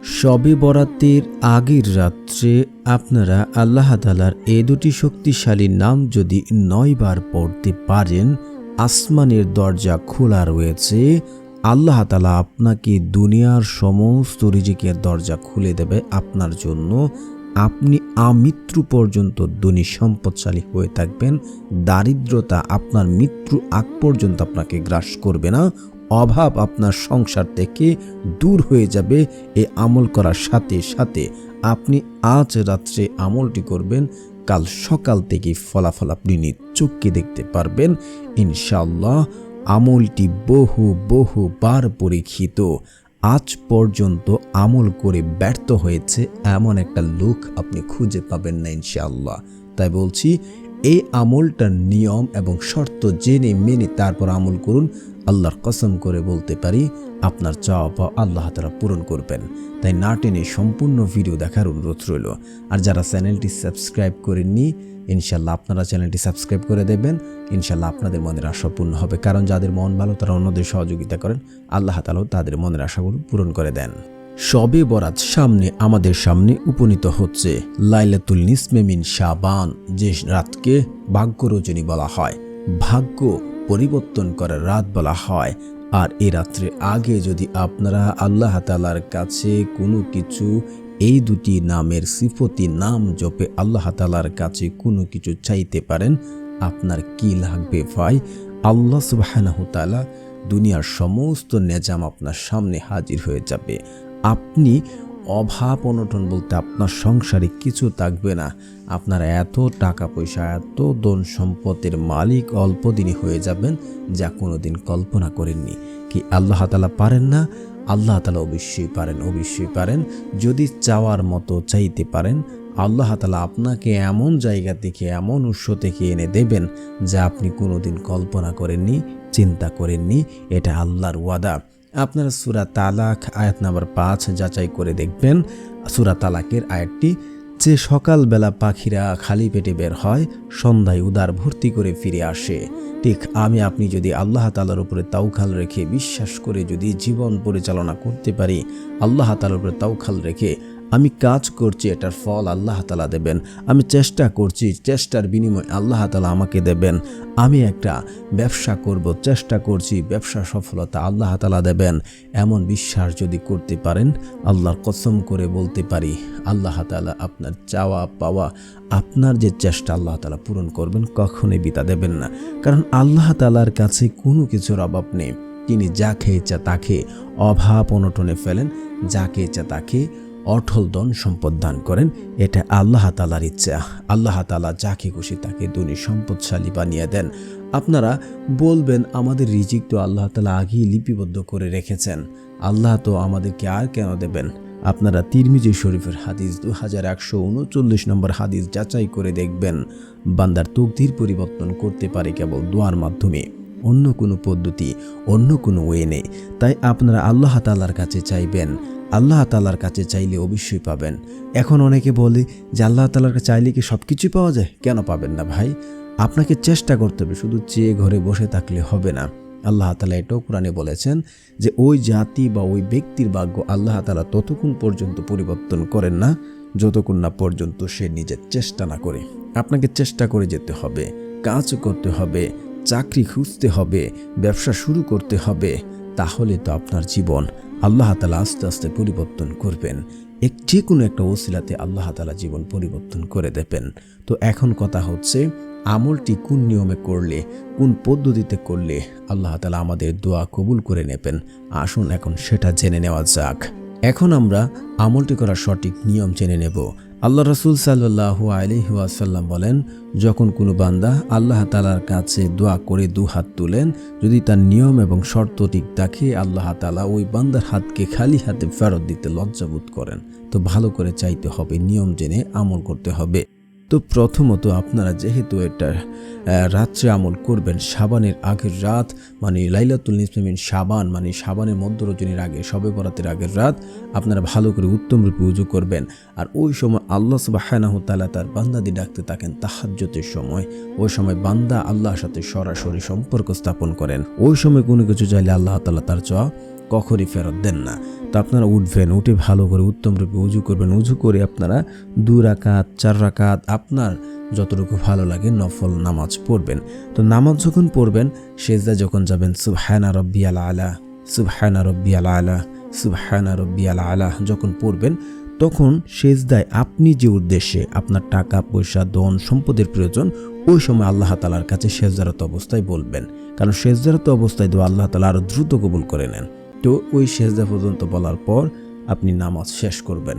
শবে বরাতের আগের রাত্রে আপনারা আল্লাহ তাআলার এই দুটি শক্তিশালী নাম যদি ৯ বার পড়তে পারেন, আসমানের দরজা খোলা রয়েছে। আল্লাহ তাআলা আপনাকে দুনিয়ার সমস্ত রিজিকের দরজা খুলে দেবে আপনার জন্য। আপনি আমৃত্যু পর্যন্ত ধনী সম্পদশালী হয়ে থাকবেন। দারিদ্রতা আপনার মৃত্যু আগ পর্যন্ত আপনাকে গ্রাস করবে না। অভাব আপনার সংসার থেকে দূর হয়ে যাবে। এই আমল করার সাথে সাথে আপনি আজ রাত্রে আমলটি করবেন, কাল সকাল থেকে ফলাফল আপনি নিজ চোখে দেখতে পারবেন ইনশাআল্লাহ। আমলটি বহুবার পরীক্ষিত। আজ পর্যন্ত আমল করে ব্যর্থ হয়েছে এমন একটা লোক আপনি খুঁজে পাবেন না ইনশাআল্লাহ। তাই বলছি, এই আমলটার নিয়ম এবং শর্ত জেনে মেনে তারপর আমল করুন। আল্লাহর কসম করে বলতে পারি আপনার চাওয়া পাওয়া আল্লাহ তাআলা পূরণ করবেন। তাই না টেনে সম্পূর্ণ ভিডিও দেখার অনুরোধ রইল। আর যারা চ্যানেলটি সাবস্ক্রাইব করেননি, ইনশাআল্লাহ আপনারা চ্যানেলটি সাবস্ক্রাইব করে দেবেন। ইনশাআল্লাহ আপনাদের মনের আশা পূর্ণ হবে। কারণ যাদের মন ভালো তারা অন্যদের সহযোগিতা করেন, আল্লাহ তাআলাও তাদের মনের আশাগুলো পূরণ করে দেন। শবে বরাত আমাদের সামনে উপনীত হচ্ছে। লাইলাতুল নিসফে মিন শাবান, যে রাতকে ভাগ্য রজনী বলা হয়, ভাগ্য পরিবর্তন করার রাত বলা হয়। আর এই রাত্রে আগে যদি আপনারা আল্লাহ তাআলার কাছে কোনো কিছু, এই দুটি নামের সিফতি নাম জপে আল্লাহ তাআলার কাছে কোনো কিছু চাইতে পারেন, আপনার কি লাগবে ভাই? আল্লাহ সুবহানাহু তাআলা দুনিয়ার সমস্ত নেজাম আপনার সামনে হাজির হয়ে যাবে। আপনি অভাব অনটন বলতে আপনার সংসারে কিছু থাকবে না। আপনার এত টাকা পয়সা, এত ধন সম্পদের মালিক অল্প দিনই হয়ে যাবেন, যা কোনোদিন কল্পনা করেননি। কি আল্লাহ তাআলা পারেন না? আল্লাহ তাআলা অবশ্যই পারেন। যদি চাওয়ার মতো চাইতে পারেন, আল্লাহ তাআলা আপনাকে এমন জায়গা থেকে, এমন উৎস থেকে এনে দেবেন যা আপনি কোনোদিন কল্পনা করেননি, চিন্তা করেননি। এটা আল্লাহর ওয়াদা। আপনারা সূরা তালাক আয়াত নাম্বার ৫ যাচাই করে দেখবেন। সূরা তালাকের আয়াতটি, যে সকালবেলা পাখিরা খালি পেটে বের হয়, সন্ধ্যায় উদার ভর্তি করে ফিরে আসে। ঠিক আপনি যদি আল্লাহ তাআলার উপরে তাওয়াক্কুল রেখে, বিশ্বাস করে যদি জীবন পরিচালনা করতে পারি, আল্লাহ তাআলার উপরে তাওয়াক্কুল রেখে আমি কাজ করছি, এটার ফল আল্লাহ তাআলা দেবেন। আমি চেষ্টা করছি, চেষ্টার বিনিময়ে আল্লাহ তাআলা আমাকে দেবেন। আমি একটা ব্যবসা করব, চেষ্টা করছি, ব্যবসা সফলতা আল্লাহ তাআলা দেবেন। এমন বিশ্বাস যদি করতে পারেন, আল্লাহর কসম করে বলতে পারি আল্লাহ তাআলা আপনার চাওয়া পাওয়া, আপনার যে চেষ্টা আল্লাহ তাআলা পূরণ করবেন, কখনোই বিতা দেবেন না। কারণ আল্লাহ তাআলার কাছে কোনো কিছুর অভাব নেই। তিনি যাকে ইচ্ছা তাকে অভাব অনটনে ফেলেন, যাকে ইচ্ছা তাকে অটল ধন সম্পদ দান করেন। এটা আল্লাহ তাআলার ইচ্ছা। আল্লাহ তাআলা যাকে খুশি তাকে ধনী সম্পদশালী বানিয়ে দেন। আপনারা বলবেন, আমাদের রিজিক তো আল্লাহ তাআলা আগেই লিপিবদ্ধ করে রেখেছেন, আল্লাহ তো আমাদেরকে আর কেন দেবেন? আপনারা তিরমিজি শরীফের হাদিস 2139 নম্বর হাদিস যাচাই করে দেখবেন। বান্দার তকদির পরিবর্তন করতে পারে কেবল দোয়ার মাধ্যমে, অন্য কোনো পদ্ধতি, অন্য কোনো ওয়ে নেই। তাই আপনারা আল্লাহ তাআলার কাছে চাইবেন। আল্লাহ তাআলার কাছে চাইলে অবশ্যই পাবেন। এখন অনেকে বলে যে আল্লাহ তাআলার কাছে চাইলে কি সব কিছুই পাওয়া যায়? কেন পাবেন না ভাই? আপনাকে চেষ্টা করতে হবে, শুধু চেয়ে ঘরে বসে থাকলে হবে না। আল্লাহ তাআলা এটাও কোরআনে বলেছেন যে ওই জাতি বা ওই ব্যক্তির ভাগ্য আল্লাহ তাআলা ততক্ষণ পর্যন্ত পরিবর্তন করেন না যতক্ষণ না পর্যন্ত সে নিজের চেষ্টা না করে। আপনাকে চেষ্টা করে যেতে হবে, কাজ করতে হবে, চাকরি খুঁজতে হবে, ব্যবসা শুরু করতে হবে। তাহলে তো আপনার জীবন আল্লাহ তাআলা আস্তে আস্তে পরিবর্তন করবেন। যে কোনো একটা ওসিলাতে আল্লাহ তাআলা জীবন পরিবর্তন করে দেবেন। তো এখন কথা হচ্ছে, আমলটি কোন নিয়মে করলে, কোন পদ্ধতিতে করলে আল্লাহ তাআলা আমাদের দোয়া কবুল করে নেবেন, আসুন এখন সেটা জেনে নেওয়া যাক। এখন আমরা আমলটি করার সঠিক নিয়ম জেনে নেব। আল্লাহ রাসূল সাল্লাল্লাহু আলাইহি ওয়াসাল্লাম বলেন, যখন কোনো বান্দা আল্লাহ তাআলার কাছে দোয়া করে দুহাত তুলেন, যদি তার নিয়ম এবং শর্ত ঠিক থাকে, আল্লাহ তাআলা ওই বান্দার হাতকে খালি হাতে ফেরত দিতে লজ্জাবোধ করেন। তো ভালো করে চাইতে হবে, নিয়ম জেনে আমল করতে হবে। তো প্রথমত আপনারা যেহেতু এটা রাত্রে আমল করবেন, শাবানের আগের রাত মানে লাইলাতুল নিসফে মিন শাবান মানে শাবানের মধ্য রজনীর আগে, শবে বরাতের আগের রাত আপনারা ভালো করে উত্তম রূপে ওযু করবেন। আর ওই সময় আল্লাহ সুবহানাহু তাআলা তার বান্দাদের ডাকতে থাকেন তাহাজ্জুদের সময়। ওই সময় বান্দা আল্লাহর সাথে সরাসরি সম্পর্ক স্থাপন করেন। ওই সময় কোনো কিছু চাইলে আল্লাহ তাআলা তার চাওয়া কখনই ফেরত দেন না। তো আপনারা উঠবেন, উঠে ভালো করে উত্তম রূপে উজু করবেন। উজু করে আপনারা 2 রাকাত 4 রাকাত আপনার যতটুকু ভালো লাগে নফল নামাজ পড়বেন। তো নামাজ যখন পড়বেন, সেজদা যখন যাবেন, সুবহানা রাব্বিয়াল আলা, সুবহানা রাব্বিয়াল আলা, সুবহানা রাব্বিয়াল আলা যখন পড়বেন, তখন সেজদায় আপনি যে উদ্দেশ্যে আপনার টাকা পয়সা ধন সম্পদের প্রয়োজন, ওই সময় আল্লাহ তাআলার কাছে সেজদারত অবস্থায় বলবেন। কারণ সেজদারত অবস্থায় দোয়া আল্লাহ তাআলা আরও দ্রুত কবুল করে নেন। তো ওই সেজদা পর্যন্ত বলার পর আপনি নামাজ শেষ করবেন।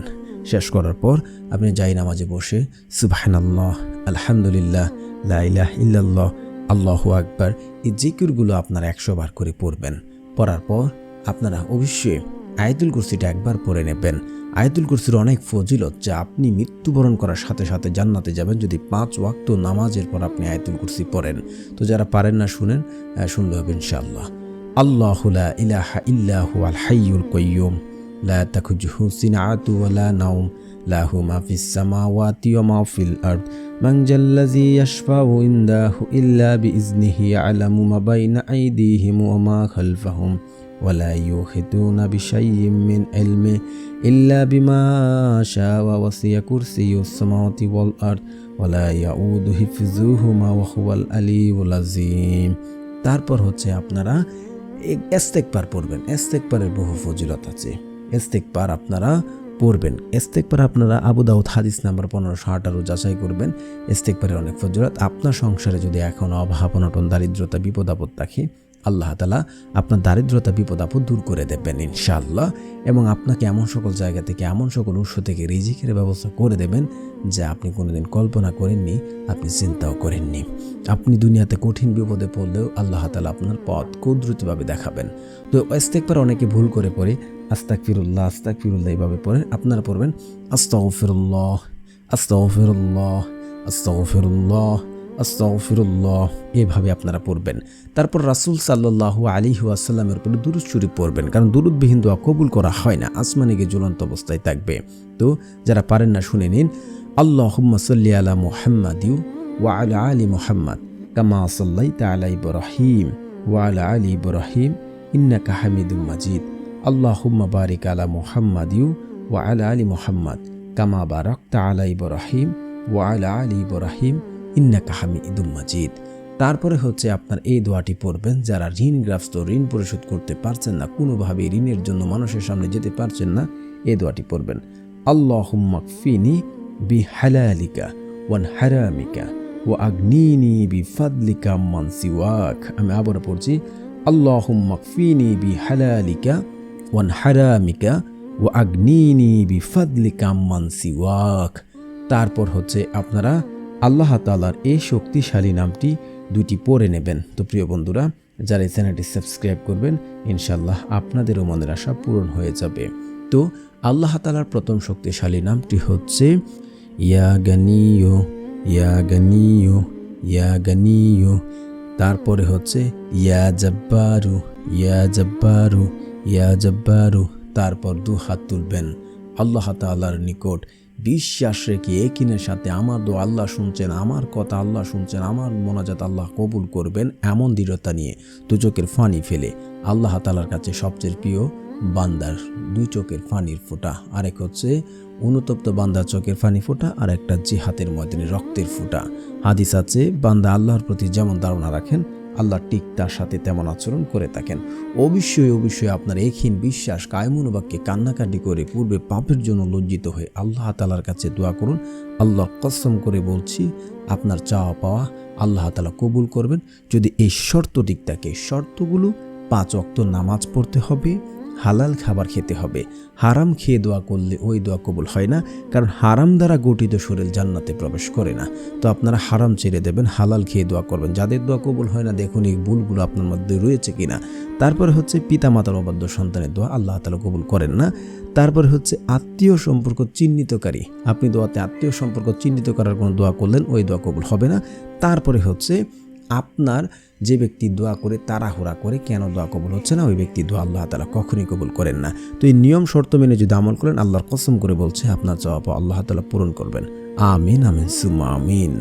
শেষ করার পর আপনি যাই নামাজে বসে সুবহানাল্লাহ, আলহামদুলিল্লাহ, লা ইলাহা ইল্লাল্লাহ, আল্লাহু আকবার এই জিকিরগুলো আপনারা 100 বার করে পড়বেন। পড়ার পর আপনারা অবশ্যই আয়াতুল কুরসিটা একবার পড়ে নেবেন। আয়াতুল কুরসির অনেক ফজিলত, যা আপনি মৃত্যুবরণ করার সাথে সাথে জান্নাতে যাবেন যদি 5 ওয়াক্ত নামাজের পর আপনি আয়াতুল কুরসি পড়েন। তো যারা পারেন না শুনেন, শুনলে হবে ইনশাআল্লাহ। আল্লাহু লা ইলাহা ইল্লা হুয়াল হাইয়ুল কাইয়্যুম লা তাখুযুহু সিনআতু ওয়ালা নাওম লাহু মা ফিস সামাওয়াতি ওয়া মা ফিল আরদ মান জাল্লাযী ইয়াশফাউ ইনদাহু ইল্লা বিইজনিহি ইয়ালামু মা বাইনা আইদিহিম ওয়া মা খালফাহুম ওয়া লা ইউহিতুনা বিশাইইম মিন ইলমিহি ইল্লা বিমা শাআ ওয়াসিয়া কুরসিয়ুস সামাওয়াতি ওয়াল আরদ ওয়া লা ইয়াউদু হিফযুহুমা ওয়া হুয়াল আলিয়্যুল আযীম। তারপর হচ্ছে আপনারা ইস্তেগফার পড়বেন। ইস্তেগফারের বহু ফজিলত আছে, ইস্তেগফার আপনারা পড়বেন। ইস্তেগফার আপনারা আবু দাউদ হাদিস নাম্বার 1518 যাচাই করবেন। ইস্তেগফারের অনেক ফজিলত। আপনার সংসারে যদি এখন অভাব অনটন দারিদ্রতা বিপদ আপদ থাকে, আল্লাহ তাআলা আপনার দারিদ্রতা বিপদ আপদ দূর করে দেবেন ইনশাআল্লাহ, এবং আপনাকে এমন সকল জায়গা থেকে এমন সকল উৎস থেকে রিজিকের ব্যবস্থা করে দেবেন যা আপনি কোনোদিন কল্পনা করেননি, আপনি চিন্তাও করেননি। আপনি দুনিয়াতে কঠিন বিপদে পড়লেও আল্লাহ তাআলা আপনার পথ কুদরতিভাবে দেখাবেন। তো ইস্তেগফার অনেকে ভুল করে পড়ে আস্তাগফিরুল্লাহ আস্তাগফিরুল্লাহ এইভাবে পড়েন। আপনারা পড়বেন আস্তাগফিরুল্লাহ আস্তাগফিরুল্লাহ আস্তাগফিরুল্লাহ আস্তাগফিরুল্লাহ, এভাবে আপনারা পড়বেন। তারপর রাসূল সাল্লাল্লাহু আলাইহি ওয়াসাল্লামের উপর দুরূদ শরীফ পড়বেন, কারণ দুরূদবিহীন দোয়া কবুল করা হয় না, আসমানে গিয়ে ঝুলন্ত অবস্থায় থাকবে। তো যারা পারেন না শুনে নিন। আল্লাহুম্মা সাল্লি আলা মুহাম্মাদি ওয়া আলা আলি মুহাম্মাদ কামা সাল্লাইতা আলা ইব্রাহিম ওয়া আলা আলি ইব্রাহিম ইন্নাকা হামিদুম মাজিদ। আল্লাহুম্মা বারিক আলা মুহাম্মাদি ওয়া আলা আলি মুহাম্মাদ কামা বারাকতা আলা ইব্রাহিম ওয়া আলা আলি ইব্রাহিম ইন্নাকা হামিদুম মাজিদ। তারপরে হচ্ছে আপনার এই দোয়াটি পড়বেন যারা ঋণগ্রস্ত, ঋণ পরিশোধ করতে পারছেন না, কোনোভাবে ঋণের জন্য মানুষের সামনে যেতে পারছেন না, এই দোয়াটি পড়বেন। আল্লাহুম্মা কফিনি বিহালালিকা ওয়ান হারামিকা ওয়া আগনিনি বিফাদলিকা আম্মান সিওয়াক। আমি আবার পড়ছি, আল্লাহুম্মা কফিনি বিহালালিকা ওয়ান হারামিকা ওয়া আগনিনি বিফাদলিকা আম্মান সিওয়াক। তারপর হচ্ছে আপনারা আল্লাহ তাআলার এই শক্তিশালী নামটি 2টি পড়ে নেবেন। তো প্রিয় বন্ধুরা, যারা এই চ্যানেলটি সাবস্ক্রাইব করবেন, ইনশাআল্লাহ আপনাদেরও মনের আশা পূরণ হয়ে যাবে। তো আল্লাহ তাআলার প্রথম শক্তিশালী নামটি হচ্ছে ইয়া গানিয়্যু, ইয়া গানিয়্যু, ইয়া গানিয়্যু। তারপরে হচ্ছে ইয়া জাব্বারু, ইয়া জাব্বারু, ইয়া জাব্বারু। তারপর 2 হাত তুলবেন আল্লাহ তাআলার নিকট বিশ্বাস রেখে একিনের সাথে আমার দোয়া আল্লাহ শুনছেন, আমার কথা আল্লাহ শুনছেন, আমার মোনাজাত আল্লাহ কবুল করবেন, এমন দৃঢ়তা নিয়ে 2 চোখের পানি ফেলে আল্লাহ তাআলার কাছে সবচেয়ে প্রিয় বান্দার 2 চোখের পানির ফোঁটা, আরেক হচ্ছে অনুতপ্ত বান্দার চোখের পানি ফোঁটা, আর একটা জিহাদের ময়দানে রক্তের ফোঁটা। হাদিস আছে, বান্দা আল্লাহর প্রতি যেমন ধারণা রাখেন, আল্লাহ ঠিক তার সাথে তেমন আচরণ করে থাকেন। অবশ্যই অবশ্যই আপনার একহীন বিশ্বাস কায়মনোবাক্যে কান্নাকাটি করে পূর্বে পাপের জন্য লজ্জিত হয়ে আল্লাহ তাআলার কাছে দোয়া করুন। আল্লাহ কসম করে বলছি, আপনার চাওয়া পাওয়া আল্লাহ তাআলা কবুল করবেন, যদি এই শর্ত ঠিক থাকে। শর্তগুলো 5 ওয়াক্ত নামাজ পড়তে হবে, হালাল খাবার খেতে হবে। হারাম খেয়ে দোয়া করলে ওই দোয়া কবুল হয় না, কারণ হারাম দ্বারা গঠিত শরীর জান্নাতে প্রবেশ করে না। তো আপনারা হারাম ছেড়ে দেবেন, হালাল খেয়ে দোয়া করবেন। যাদের দোয়া কবুল হয় না, দেখুন এই ভুলগুলো আপনার মধ্যে রয়েছে কিনা। তারপরে হচ্ছে পিতামাতার অবাধ্য সন্তানের দোয়া আল্লাহ তাআলা কবুল করেন না। তারপরে হচ্ছে আত্মীয় সম্পর্ক চিহ্নিতকারী, আপনি দোয়াতে আত্মীয় সম্পর্ক চিহ্নিত করার কোনো দোয়া করলেন, ওই দোয়া কবুল হবে না। তারপরে হচ্ছে আপনার যে ব্যক্তি দোয়া করে তাড়াহুড়া করে কেন দোয়া কবুল হচ্ছে না, ওই ব্যক্তি দোয়া আল্লাহ তাআলা কখনোই কবুল করেন না। তো এই নিয়ম শর্ত মেনে যদি আমল করেন, আল্লাহর কসম করে বলছে আপনার চাওয়া পাওয়া আল্লাহ তাআলা পূরণ করবেন। আমিন, আমিন, সুম্মা আমিন।